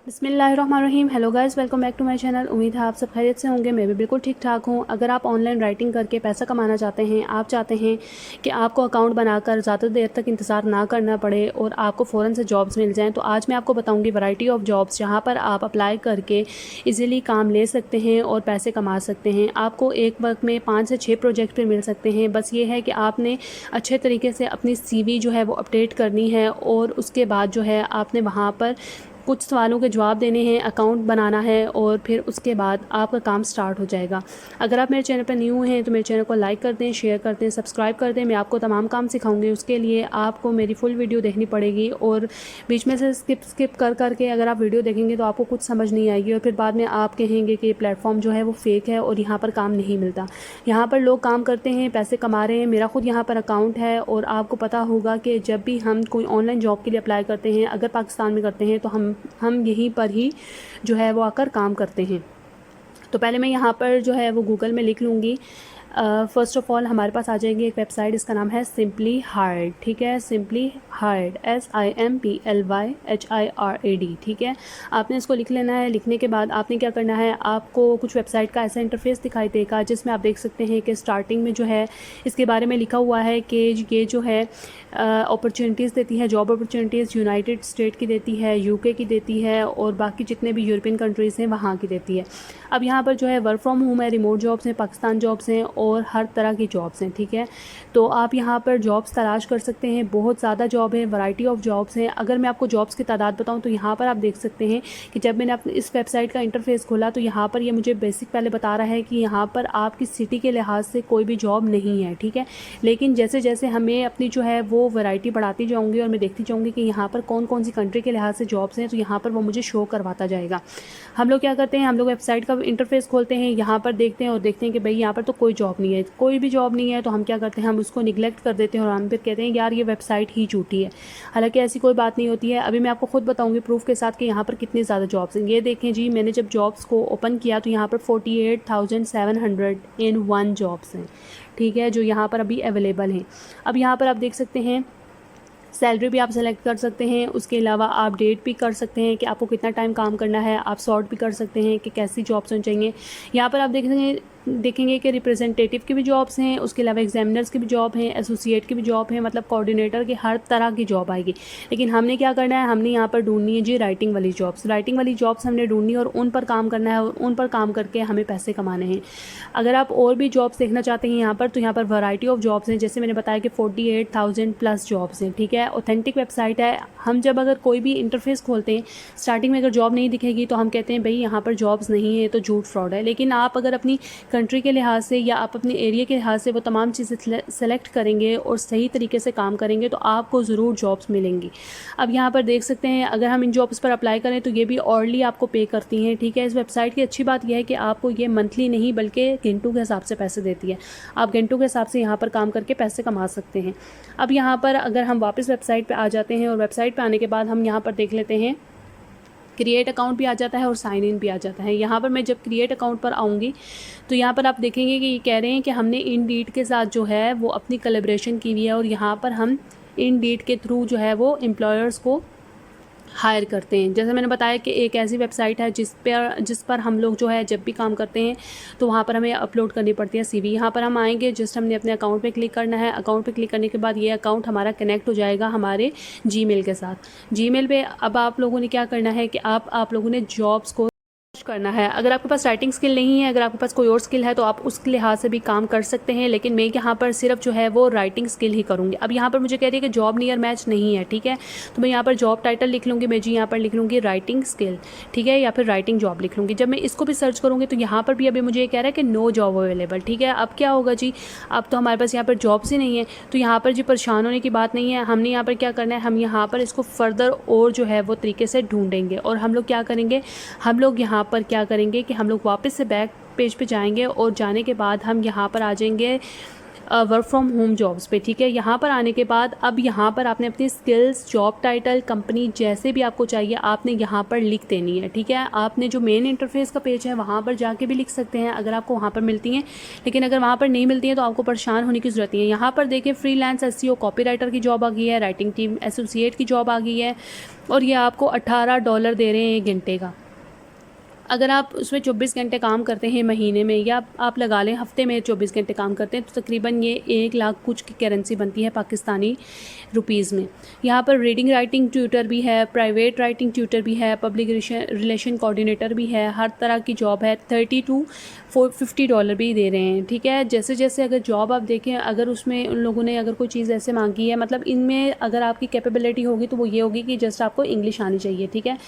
बिस्मिल्लाहिर्रहमानिर्रहीम। Hello guys, welcome back to my channel. उम्मीद है आप सब खैरियत से होंगे। मैं भी बिल्कुल ठीक ठाक हूँ। अगर आप ऑनलाइन राइटिंग करके पैसा कमाना चाहते हैं, आप चाहते हैं कि आपको अकाउंट बनाकर ज़्यादा देर तक इंतज़ार ना करना पड़े और आपको फ़ौरन से जॉब्स मिल जाएँ, तो आज मैं आपको बताऊँगी वैरायटी ऑफ जॉब्स जहाँ पर आप अप्लाई करके ईज़िली काम ले सकते हैं और पैसे कमा सकते हैं। आपको एक वक्त में 5 से 6 प्रोजेक्ट पे मिल सकते हैं। बस ये है कि आपने अच्छे तरीके से अपनी CV जो है वो अपडेट करनी है और उसके बाद जो है आपने वहाँ पर कुछ सवालों के जवाब देने हैं, अकाउंट बनाना है और फिर उसके बाद आपका काम स्टार्ट हो जाएगा। अगर आप मेरे चैनल पर न्यू हैं तो मेरे चैनल को लाइक कर दें, शेयर कर दें, सब्सक्राइब कर दें। मैं आपको तमाम काम सिखाऊंगी। उसके लिए आपको मेरी फुल वीडियो देखनी पड़ेगी और बीच में से स्किप कर करके अगर आप वीडियो देखेंगे तो आपको कुछ समझ नहीं आएगी और फिर बाद में आप कहेंगे कि ये प्लेटफॉर्म जो है वो फेक है और यहाँ पर काम नहीं मिलता। यहाँ पर लोग काम करते हैं, पैसे कमा रहे हैं। मेरा खुद यहाँ पर अकाउंट है और आपको पता होगा कि जब भी हम कोई ऑनलाइन जॉब के लिए अप्लाई करते हैं, अगर पाकिस्तान में करते हैं, तो हम यहीं पर ही जो है वो आकर काम करते हैं। तो पहले मैं यहाँ पर जो है वो गूगल में लिख लूँगी। फ़र्स्ट ऑफ़ ऑल हमारे पास आ जाएगी एक वेबसाइट, इसका नाम है सिंपली हायर्ड। ठीक है, सिंपली हायर्ड, SIMPLYHIRAD। ठीक है, आपने इसको लिख लेना है। लिखने के बाद आपने क्या करना है, आपको कुछ वेबसाइट का ऐसा इंटरफेस दिखाई देगा जिसमें आप देख सकते हैं कि स्टार्टिंग में जो है इसके बारे में लिखा हुआ है कि ये जो है अपॉर्चुनिटीज़ देती है, जॉब अपॉर्चुनिटीज़ यूनाइटेड स्टेट की देती है, UK की देती है और बाकी जितने भी यूरोपियन कंट्रीज़ हैं वहाँ की देती है। अब यहाँ पर जो है वर्क फ्रॉम होम है, रिमोट जॉब्स हैं, पाकिस्तान जॉब्स हैं और हर तरह की जॉब्स हैं। ठीक है, तो आप यहाँ पर जॉब्स तलाश कर सकते हैं। बहुत ज़्यादा जॉब है, वैरायटी ऑफ जॉब्स हैं। अगर मैं आपको जॉब्स की तादाद बताऊँ तो यहाँ पर आप देख सकते हैं कि जब मैंने इस वेबसाइट का इंटरफेस खोला तो यहाँ पर ये मुझे बेसिक पहले बता रहा है कि यहाँ पर आपकी सिटी के लिहाज से कोई भी जॉब नहीं है। ठीक है, लेकिन जैसे जैसे हमें अपनी जो है वो वैरायटी बढ़ाती जाऊँगी और मैं देखती जाऊँगी कि यहाँ पर कौन कौन सी कंट्री के लिहाज से जॉब्स हैं, तो यहाँ पर वो मुझे शो करवाता जाएगा। हम लोग क्या करते हैं, हम लोग वेबसाइट का इंटरफेस खोलते हैं, यहाँ पर देखते हैं और देखते हैं कि भाई यहाँ पर तो कोई जॉब नहीं है, कोई भी जॉब नहीं है। तो हम क्या करते हैं, हम उसको निगलेक्ट कर देते हैं और हम फिर कहते हैं यार ये वेबसाइट ही झूठी है। हालांकि ऐसी कोई बात नहीं होती है। अभी मैं आपको खुद बताऊंगी प्रूफ के साथ कि यहाँ पर कितनी ज़्यादा जॉब्स हैं। ये देखें जी, मैंने जब जॉब्स को ओपन किया तो यहाँ पर 48,701 जॉब्स हैं। ठीक है, जो यहाँ पर अभी अवेलेबल हैं। अब यहाँ पर आप देख सकते हैं सैलरी भी आप सेलेक्ट कर सकते हैं। उसके अलावा आप डेट भी कर सकते हैं कि आपको कितना टाइम काम करना है। आप सॉर्ट भी कर सकते हैं कि कैसी जॉब्स होनी चाहिए। यहाँ पर आप देखेंगे कि रिप्रेजेंटेटिव की भी जॉब्स हैं, उसके अलावा एग्जामिनर्स की भी जॉब हैं, एसोसिएट की भी जॉब है, मतलब कोऑर्डिनेटर की हर तरह की जॉब आएगी। लेकिन हमने क्या करना है, हमने यहाँ पर ढूंढनी है जी राइटिंग वाली जॉब्स। राइटिंग वाली जॉब्स हमने ढूंढनी है और उन पर काम करना है और उन पर काम करके हमें पैसे कमाने हैं। अगर आप और भी जॉब्स देखना चाहते हैं यहाँ पर, तो यहाँ पर वैरायटी ऑफ जॉब्स हैं। जैसे मैंने बताया कि 48,000 प्लस जॉब्स हैं। ठीक है, ऑथेंटिक वेबसाइट है। हम जब अगर कोई भी इंटरफेस खोलते हैं, स्टार्टिंग में अगर जॉब नहीं दिखेगी तो हम कहते हैं भाई यहाँ पर जॉब्स नहीं है, तो झूठ फ्रॉड है। लेकिन आप अगर अपनी कंट्री के लिहाज से या आप अपने एरिया के लिहाज से वो तमाम चीज़ें सेलेक्ट करेंगे और सही तरीके से काम करेंगे तो आपको ज़रूर जॉब्स मिलेंगी। अब यहाँ पर देख सकते हैं, अगर हम इन जॉब्स पर अप्लाई करें तो ये भी ऑर्डली आपको पे करती हैं। ठीक है, इस वेबसाइट की अच्छी बात यह है कि आपको ये मंथली नहीं बल्कि घंटों के हिसाब से पैसे देती है। आप घंटों के हिसाब से यहाँ पर काम करके पैसे कमा सकते हैं। अब यहाँ पर अगर हम वापस वेबसाइट पर आ जाते हैं और वेबसाइट पर आने के बाद हम यहाँ पर देख लेते हैं, क्रिएट अकाउंट भी आ जाता है और साइन इन भी आ जाता है। यहाँ पर मैं जब क्रिएट अकाउंट पर आऊँगी तो यहाँ पर आप देखेंगे कि ये कह रहे हैं कि हमने इंडीड के साथ जो है वो अपनी कोलैबोरेशन की हुई है और यहाँ पर हम इंडीड के थ्रू जो है वो एम्प्लॉयर्स को हायर करते हैं। जैसे मैंने बताया कि एक ऐसी वेबसाइट है जिस पर हम लोग जो है जब भी काम करते हैं तो वहाँ पर हमें अपलोड करनी पड़ती है CV। यहाँ पर हम आएंगे, जस्ट हमने अपने अकाउंट पे क्लिक करना है। अकाउंट पे क्लिक करने के बाद ये अकाउंट हमारा कनेक्ट हो जाएगा हमारे जीमेल के साथ। जीमेल पे अब आप लोगों ने क्या करना है कि आप लोगों ने जॉब्स को करना है। अगर आपके पास राइटिंग स्किल नहीं है, अगर आपके पास कोई और स्किल है तो आप उस लिहाज से भी काम कर सकते हैं। लेकिन मैं यहाँ पर सिर्फ जो है वो राइटिंग स्किल ही करूँगी। अब यहाँ पर मुझे कह रही है कि जॉब नियर मैच नहीं है। ठीक है, तो मैं यहाँ पर जॉब टाइटल लिख लूँगी। मैं जी यहाँ पर लिख लूँगी राइटिंग स्किल। ठीक है, या फिर राइटिंग जॉब लिख लूँगी। जब मैं इसको भी सर्च करूँगी तो यहाँ पर भी अभी मुझे ये कह रहा है कि नो जॉब अवेलेबल। ठीक है, अब क्या होगा जी, अब तो हमारे पास यहाँ पर जॉब्स ही नहीं है। तो यहाँ पर जी परेशान होने की बात नहीं है। हमने यहाँ पर क्या करना है, हम यहाँ पर इसको फर्दर और जो है वो तरीके से ढूंढेंगे। और हम लोग क्या करेंगे, हम लोग यहाँ पर क्या करेंगे कि हम लोग वापस से बैक पेज पे जाएंगे और जाने के बाद हम यहाँ पर आ जाएंगे वर्क फ्रॉम होम जॉब्स पे, ठीक है। यहाँ पर आने के बाद अब यहाँ पर आपने अपनी स्किल्स, जॉब टाइटल, कंपनी जैसे भी आपको चाहिए आपने यहाँ पर लिख देनी है, ठीक है। आपने जो मेन इंटरफेस का पेज है वहाँ पर जाके भी लिख सकते हैं अगर आपको वहाँ पर मिलती हैं, लेकिन अगर वहाँ पर नहीं मिलती हैं तो आपको परेशान होने की ज़रूरत नहीं है। यहाँ पर देखिए फ्रीलांस एसईओ कॉपीराइटर की जॉब आ गई है, राइटिंग टीम एसोसिएट की जॉब आ गई है और ये आपको $18 दे रहे हैं 1 घंटे का। अगर आप उसमें 24 घंटे काम करते हैं महीने में, या आप लगा लें हफ्ते में 24 घंटे काम करते हैं, तो तकरीबन ये 1 लाख कुछ की करेंसी बनती है पाकिस्तानी रुपीज़ में। यहाँ पर रीडिंग राइटिंग ट्यूटर भी है, प्राइवेट राइटिंग ट्यूटर भी है, पब्लिक रिलेशन कोऑर्डिनेटर भी है, हर तरह की जॉब है। $30 to $50 भी दे रहे हैं, ठीक है। जैसे जैसे अगर जॉब आप देखें, अगर उसमें उन लोगों ने अगर कोई चीज़ ऐसे मांगी है, मतलब इनमें अगर आपकी कैपेबिलिटी होगी तो वो ये होगी कि जस्ट आपको इंग्लिश आनी चाहिए, ठीक है।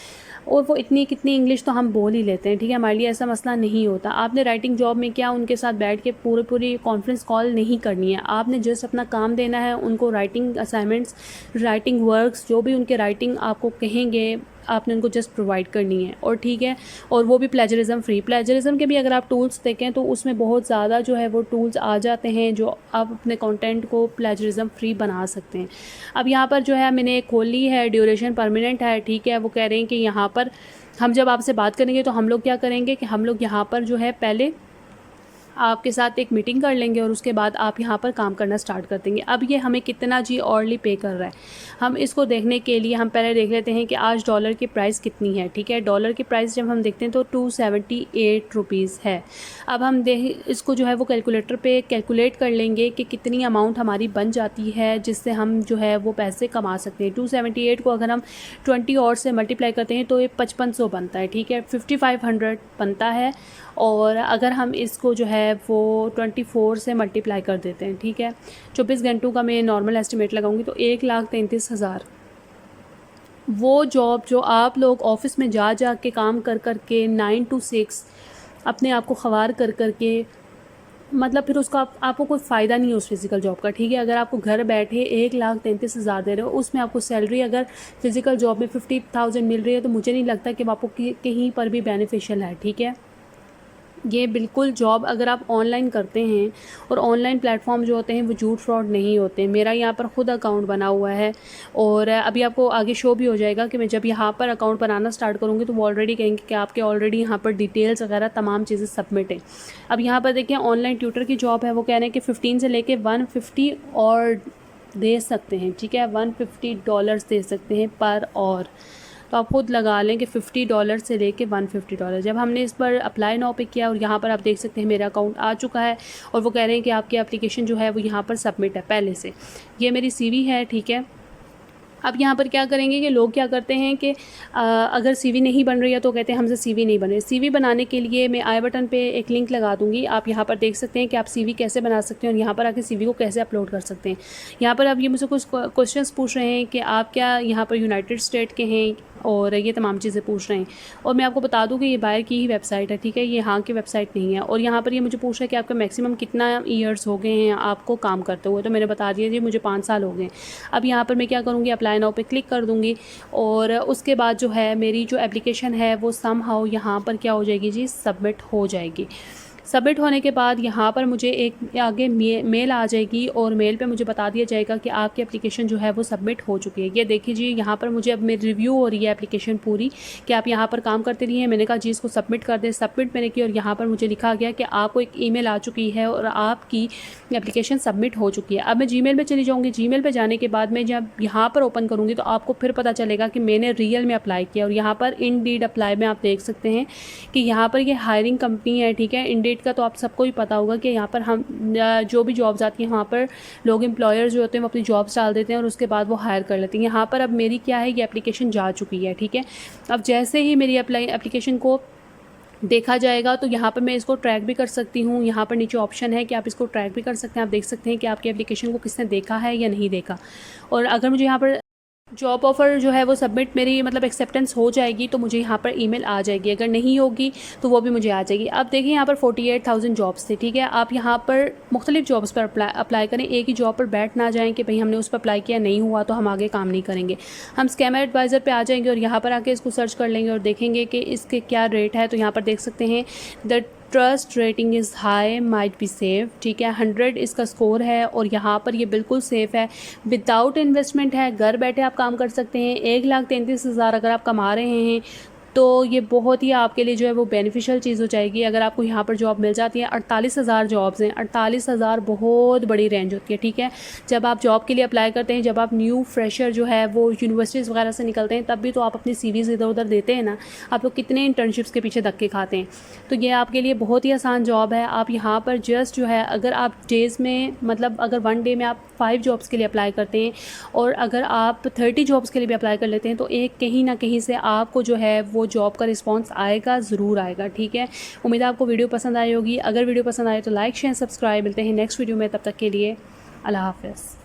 और वो इतनी कितनी इंग्लिश तो हम बोल ही लेते हैं, ठीक है, हमारे लिए ऐसा मसला नहीं होता। आपने राइटिंग जॉब में क्या उनके साथ बैठ के पूरी कॉन्फ्रेंस कॉल नहीं करनी है, आपने जस्ट अपना काम देना है उनको। राइटिंग असाइनमेंट्स, राइटिंग वर्क्स, जो भी उनके राइटिंग आपको कहेंगे आपने उनको जस्ट प्रोवाइड करनी है, और ठीक है। और वो भी प्लेजरिज्म फ्री। प्लेजरिज्म के भी अगर आप टूल्स देखें तो उसमें बहुत ज़्यादा जो है वो टूल्स आ जाते हैं जो आप अपने कंटेंट को प्लेजरिज्म फ्री बना सकते हैं। अब यहाँ पर जो है मैंने खोली है, ड्यूरेशन परमानेंट है, ठीक है। वो कह रहे हैं कि यहाँ पर हम जब आपसे बात करेंगे तो हम लोग क्या करेंगे कि हम लोग यहाँ पर जो है पहले आपके साथ एक मीटिंग कर लेंगे और उसके बाद आप यहाँ पर काम करना स्टार्ट कर देंगे। अब ये हमें कितना जी ऑर्ली पे कर रहा है, हम इसको देखने के लिए हम पहले देख लेते हैं कि आज डॉलर की प्राइस कितनी है, ठीक है। डॉलर की प्राइस जब हम देखते हैं तो 278 रुपीज़ है। अब हम इसको जो है वो कैलकुलेटर पे कैलकुलेट कर लेंगे कि कितनी अमाउंट हमारी बन जाती है जिससे हम जो है वो पैसे कमा सकते हैं। 278 को अगर हम 20 और से मल्टीप्लाई करते हैं तो ये 5500 बनता है, ठीक है। 5500 बनता है, और अगर हम इसको जो है वो 24 से मल्टीप्लाई कर देते हैं, ठीक है, 24 घंटों का मैं नॉर्मल एस्टिमेट लगाऊंगी तो 1,33,000। वो जॉब जो आप लोग ऑफिस में जा के काम कर के 9 to 6 अपने आप को ख़वार कर के, मतलब फिर उसका आपको कोई फ़ायदा नहीं है उस फिज़िकल जॉब का, ठीक है। अगर आपको घर बैठे 1,33,000 दे रहे हो, उसमें आपको सैलरी अगर फ़िज़िकल जॉब में 50,000 मिल रही है तो मुझे नहीं लगता कि वो आपको कहीं पर भी बेनिफिशियल है, ठीक है। ये बिल्कुल जॉब अगर आप ऑनलाइन करते हैं, और ऑनलाइन प्लेटफॉर्म जो होते हैं वो झूठ फ्रॉड नहीं होते। मेरा यहाँ पर ख़ुद अकाउंट बना हुआ है, और अभी आपको आगे शो भी हो जाएगा कि मैं जब यहाँ पर अकाउंट बनाना स्टार्ट करूँगी तो वो ऑलरेडी कहेंगे कि आपके ऑलरेडी यहाँ पर डिटेल्स वगैरह तमाम चीज़ें सबमिट हैं। अब यहाँ पर देखिए ऑनलाइन ट्यूटर की जॉब है, वो कह रहे हैं कि 15 से लेके 150 और दे सकते हैं, ठीक है, $150 दे सकते हैं पर और। तो आप खुद लगा लें कि $50 से लेके $150। जब हमने इस पर अप्लाई नाउ पे किया और यहाँ पर आप देख सकते हैं मेरा अकाउंट आ चुका है, और वो कह रहे हैं कि आपकी एप्लीकेशन जो है वो यहाँ पर सबमिट है पहले से। ये मेरी सीवी है, ठीक है। अब यहाँ पर क्या करेंगे कि लोग क्या करते हैं कि अगर सीवी नहीं बन रही है तो कहते हैं हमसे सीवी नहीं बन रही। सीवी बनाने के लिए मैं आई बटन पे एक लिंक लगा दूँगी, आप यहाँ पर देख सकते हैं कि आप सीवी कैसे बना सकते हैं और यहाँ पर आके सीवी को कैसे अपलोड कर सकते हैं। यहाँ पर अब ये मुझसे कुछ क्वेश्चंस पूछ रहे हैं कि आप क्या यहाँ पर यूनाइटेड स्टेट के हैं, और ये तमाम चीज़ें पूछ रहे हैं। और मैं आपको बता दूँ कि ये बाहर की ही वेबसाइट है, ठीक है, ये यहाँ की वेबसाइट नहीं है। और यहाँ पर ये मुझे पूछ रहा है कि आपका मैक्सिमम कितना ईयर्स हो गए हैं आपको काम करते हुए, तो मैंने बता दिया जी मुझे 5 साल हो गए। अब यहाँ पर मैं क्या करूँगी, अप्लाई नाउ पे क्लिक कर दूँगी, और उसके बाद जो है मेरी जो एप्लीकेशन है वो समहाउ यहाँ पर क्या हो जाएगी जी, सबमिट हो जाएगी। सबमिट होने के बाद यहाँ पर मुझे एक आगे मेल आ जाएगी, और मेल पे मुझे बता दिया जाएगा कि आपकी एप्लीकेशन जो है वो सबमिट हो चुकी है। ये देखिए जी, यहाँ पर मुझे अब मेरी रिव्यू हो रही है एप्लीकेशन पूरी कि आप यहाँ पर काम करते रहिए। मैंने कहा जी इसको सबमिट कर दें, सबमिट मैंने की, और यहाँ पर मुझे लिखा गया कि आपको एक ईमेल आ चुकी है और आपकी एप्लीकेशन सबमिट हो चुकी है। अब मैं जीमेल में चली जाऊँगी। जीमेल पर जाने के बाद मैं जब यहाँ पर ओपन करूँगी तो आपको फिर पता चलेगा कि मैंने रियल में अप्लाई किया, और यहाँ पर इंडीड अप्लाई में आप देख सकते हैं कि यहाँ पर ये हायरिंग कंपनी है, ठीक है। इंडीड का तो आप सबको ही पता होगा कि यहाँ पर हम जो भी जॉब्स आती हैं वहाँ पर लोग एम्प्लॉयर्स जो होते हैं वो अपनी जॉब्स डाल देते हैं और उसके बाद वो हायर कर लेते हैं। यहाँ पर अब मेरी क्या है, ये एप्लीकेशन जा चुकी है, ठीक है। अब जैसे ही मेरी एप्लीकेशन को देखा जाएगा तो यहाँ पर मैं इसको ट्रैक भी कर सकती हूँ। यहाँ पर नीचे ऑप्शन है कि आप इसको ट्रैक भी कर सकते हैं। आप देख सकते हैं कि आपकी एप्लीकेशन को किसने देखा है या नहीं देखा। और अगर मुझे यहाँ पर जॉब ऑफ़र जो है वो सबमिट मेरी मतलब एक्सेप्टेंस हो जाएगी तो मुझे यहाँ पर ईमेल आ जाएगी, अगर नहीं होगी तो वो भी मुझे आ जाएगी। अब देखिए यहाँ पर 48,000 जॉब्स थे, ठीक है। आप यहाँ पर मुख्तलिफ जॉब्स पर अप्लाई करें, एक ही जॉब पर बैठ ना जाएं कि भाई हमने उस पर अप्लाई किया नहीं हुआ तो हम आगे काम नहीं करेंगे। हम स्कैमर एडवाइज़र पे आ जाएंगे और यहाँ पर आके इसको सर्च कर लेंगे और देखेंगे कि इसके क्या रेट है। तो यहाँ पर देख सकते हैं the trust rating is high, might be safe, ठीक है। 100 इसका स्कोर है और यहाँ पर ये बिल्कुल सेफ़ है, विदाउट इन्वेस्टमेंट है, घर बैठे आप काम कर सकते हैं। 1,33,000 अगर आप कमा रहे हैं तो ये बहुत ही आपके लिए जो है वो बेनिफिशियल चीज़ हो जाएगी अगर आपको यहाँ पर जॉब मिल जाती है। 48,000 जॉब्स हैं, 48,000 बहुत बड़ी रेंज होती है, ठीक है। जब आप जॉब के लिए अप्लाई करते हैं, जब आप न्यू फ्रेशर जो है वो यूनिवर्सिटीज़ वगैरह से निकलते हैं, तब भी तो आप अपनी CVs इधर उधर देते हैं ना। आप लोग कितने इंटर्नशिप्स के पीछे धक्के खाते हैं। तो ये आपके लिए बहुत ही आसान जॉब है। आप यहाँ पर जस्ट जो है, अगर आप डेज़ में मतलब अगर 1 डे में आप 5 जॉब्स के लिए अप्लाई करते हैं और अगर आप 30 जॉब्स के लिए भी अप्लाई कर लेते हैं, तो एक कहीं ना कहीं से आपको जो है वो जॉब का रिस्पांस आएगा, ज़रूर आएगा, ठीक है। उम्मीद है आपको वीडियो पसंद आई होगी। अगर वीडियो पसंद आए तो लाइक शेयर सब्सक्राइब। मिलते हैं नेक्स्ट वीडियो में, तब तक के लिए अल्लाह हाफ़िज़।